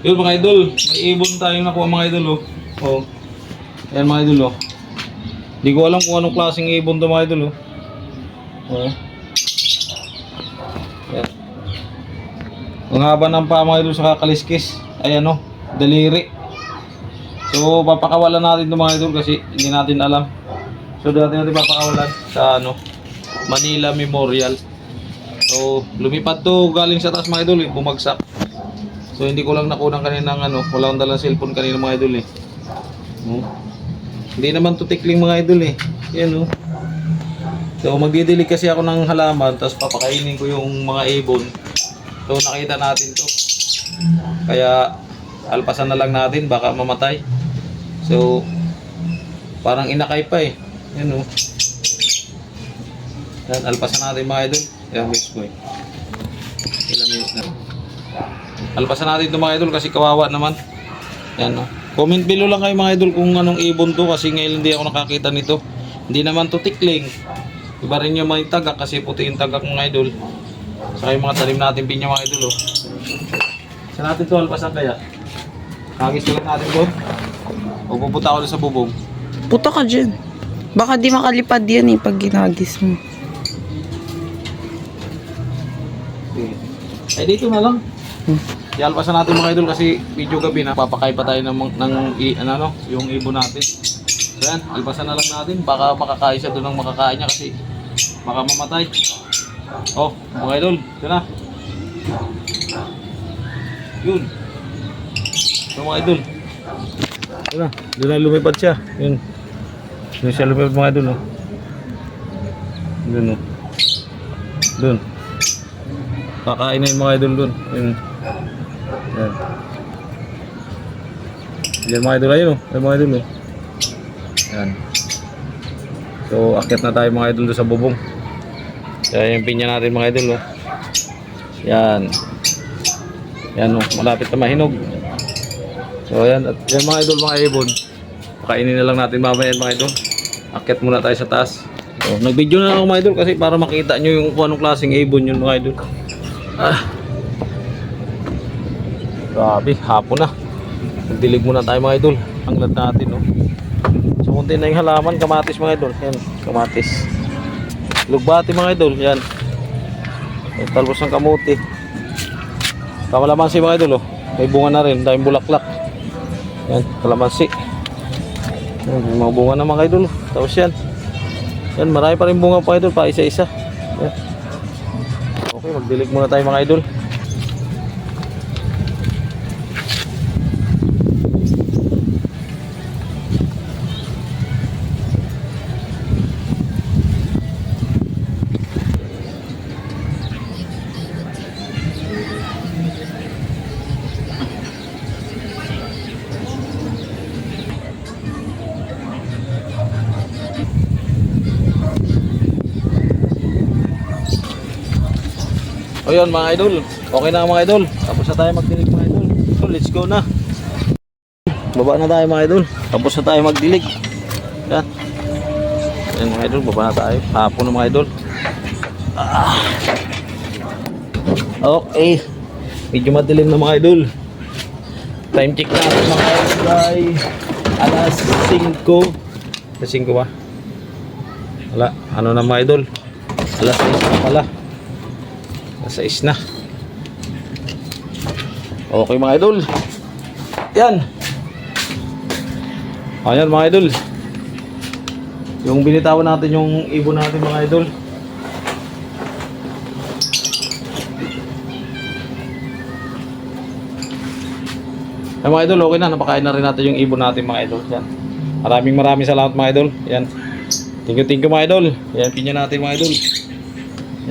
Yun mga idol, may ibon tayong nakuha mga idol oh. Oh. Ayan mga idol oh. Hindi ko alam kung anong klaseng ibon to mga idol oh. Oh. Ayan. Ang haba ng paa mga idol sa kakaliskis. Ayan oh, daliri. So papakawalan natin ito mga idol kasi hindi natin alam. So dati natin papakawalan sa ano, Manila Memorial. So lumipad to galing sa taas mga idol eh, bumagsak. So hindi ko lang nakunan kanina ng ano, wala akong dalang cellphone kanina mga idol eh. Hindi naman to tikling mga idol eh. Yan oh. So magdidilig kasi ako ng halaman tapos papakainin ko yung mga ibon. So nakita natin to. Kaya alpasan na lang natin baka mamatay. So parang inakay pa eh. Yan oh. Yan, alpasan natin mga idol. Yan guys ko eh. Ilang minutes na. Alpasan natin ito mga idol kasi kawawa naman. Yan oh. Comment below lang kayo mga idol kung anong ibon to kasi ngayon hindi ako nakakita nito. Hindi naman to tikling. Iba rin yung mga tagak kasi puti yung tagak mga idol. Saka yung mga talim natin pinya mga idol oh. Saan natin to alpasan kaya? Hagis ko lang natin doon. O pupunta ako sa bubong. Puta ka dyan. Baka di makalipad yan eh pag ginagis mo. Eh dito na lang. Ialpasan natin mga idol kasi video gabi na papakain pa tayo ng yung ibon natin. So yan, alpasan na lang natin. Baka makakain siya doon ng makakain niya kasi baka mamatay. Oh, mga idol, ito na. Yun. So mga idol. Ito na, doon na lumipad siya. Yun. Doon siya lumipad mga idol. Oh. Doon. Oh. Doon. Kakain na yung mga idol doon. Yun. Yan. Yan mga idol, ayun oh. Ayun mga idol oh. Yan. So akyat na tayo mga idol doon sa bubong. Yan yung pinya natin mga idol oh. Yan. Yan oh, malapit na mahinog. So yan, at yan mga idol, mga ibon. Pakainin na lang natin mamaya mga idol. Akyat muna tayo sa taas. So, nag-video na ako mga idol kasi para makita nyo yung kung anong klaseng ibon yun mga idol. Grabe, hapon na. Nagdilig muna tayo mga idol. Ang lad natin oh. So kunti na yung halaman, kamatis mga idol. Yan, kamatis. Lugbati mga idol, yan. Talbos ng kamuti. Kalamansi mga idol oh. May bunga na rin, daming bulaklak. Yan, kalamansi. Yan, may mga bunga na mga idol. Tapos yan. Yan, marami pa rin bunga mga idol, pa isa-isa. Yan. Okay, magdilig muna tayo mga idol. O yun mga idol, okay na mga idol. Tapos na tayo magdilig mga idol. So let's go na. Baba na tayo mga idol. Tapos na tayo magdilig. Yan. Yan mga idol, baba na tayo. Hapon na mga idol. Okay. Medyo madilim na mga idol. Time check natin mga idol ay alas 5. Alas 5 ba? Wala, ano na mga idol? Alas 6 na pala. Alas 6 na. Okay mga idol. Yan. Ayan mga idol. Yung binitawan natin yung ibon natin mga idol. Ay mga idol, okay na. Napakain na rin natin yung ibon natin mga idol. Yan. Maraming salamat mga idol. Yan. Thank you mga idol. Yan, pinya natin mga idol.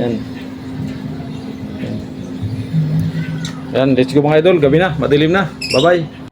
Yan. Yan, let's go mga idol. Gabi na, madilim na. Bye-bye.